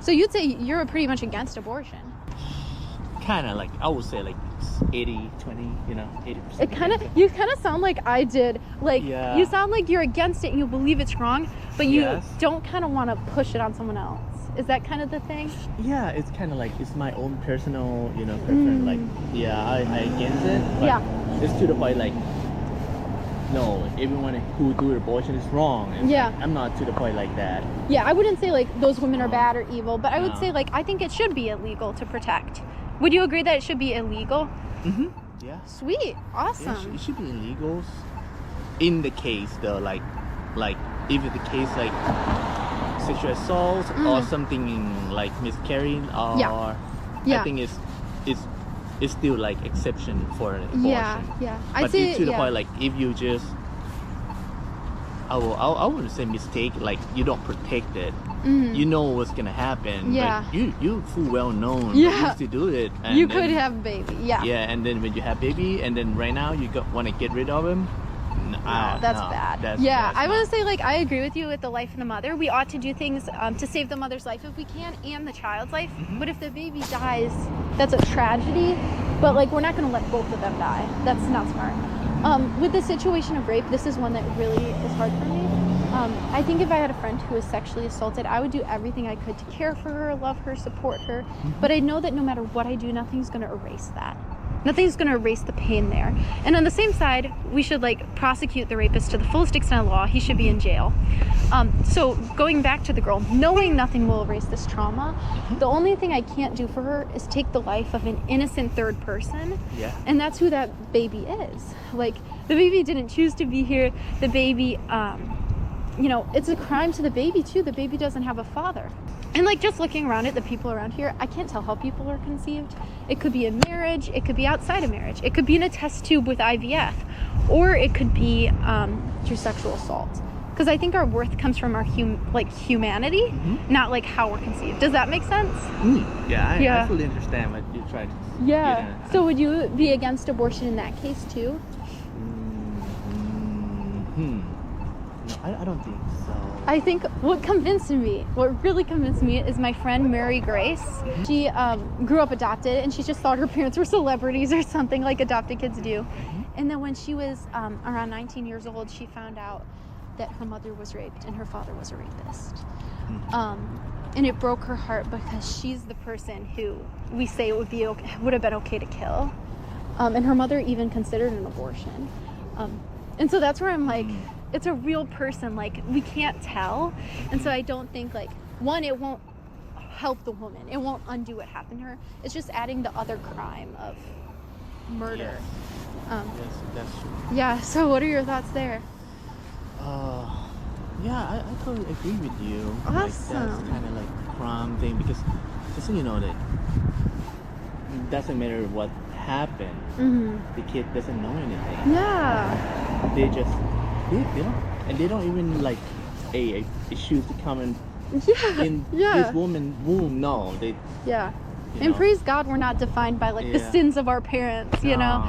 So you'd say you're pretty much against abortion. Kind of like, I would say like 80, 20, 80%. You kind of sound like I did. Like, Yeah. you sound like you're against it and you believe it's wrong, but you Yes. don't kind of want to push it on someone else. Is that kind of the thing? Yeah, it's kind of like, it's my own personal, preference. Like, yeah, I against it, but Yeah. it's to the point like, no, everyone who do abortion is wrong. And Yeah. like, I'm not to the point like that. Yeah, I wouldn't say like those women are bad or evil, but I would No. say like I think it should be illegal to protect. Would you agree that it should be illegal? Mm-hmm. Yeah. Sweet, awesome. Yeah, it should be illegal. In the case though, like if it's the case like sexual assault or something like miscarrying, or Yeah. I think it's still like exception for an abortion. Yeah. But it's to the point like if you just, I wouldn't say mistake, like you don't protect it. You know what's gonna happen. Yeah. But you full well known Yeah. used to do it. And You then, could have a baby. Yeah. Yeah, and then when you have baby, and then right now you want to get rid of him. No, that's bad. That's I not. want to say like I agree with you with the life of the mother. We ought to do things to save the mother's life if we can, and the child's life. But if the baby dies, that's a tragedy. But like we're not going to let both of them die. That's not smart. With the situation of rape, this is one that really is hard for me. I think if I had a friend who was sexually assaulted, I would do everything I could to care for her, love her, support her. But I know that no matter what I do, nothing's going to erase that. Nothing's going to erase the pain there. And on the same side, we should like prosecute the rapist to the fullest extent of the law. He should be in jail. So going back to the girl, knowing nothing will erase this trauma, the only thing I can't do for her is take the life of an innocent third person. Yeah. And that's who that baby is. Like, the baby didn't choose to be here. The baby, it's a crime to the baby too. The baby doesn't have a father. And like just looking around at the people around here, I can't tell how people are conceived. It could be in marriage, it could be outside of marriage, it could be in a test tube with IVF, or it could be through sexual assault. Because I think our worth comes from our humanity, not like how we're conceived. Does that make sense? I fully understand what you're trying to Yeah. get at. So would you be against abortion in that case too? No, I don't think so. I think what really convinced me is my friend Mary Grace. She grew up adopted and she just thought her parents were celebrities or something like adopted kids do. And then when she was around 19 years old, she found out that her mother was raped and her father was a rapist. And it broke her heart because she's the person who we say would have been okay to kill. And her mother even considered an abortion. And so that's where I'm like, it's a real person, like we can't tell. And so I don't think like, one, it won't help the woman. It won't undo what happened to her. It's just adding the other crime of murder. Yes, that's true. Yeah, so what are your thoughts there? I totally agree with you. Awesome. Like, that's kind of like a crime thing because just so you know that it doesn't matter what happened. The kid doesn't know anything. Yeah. They just they don't even like a shoes to come in this woman's womb. No, they. Yeah. You And know. praise God we're not defined by like the Yeah. sins of our parents, you know.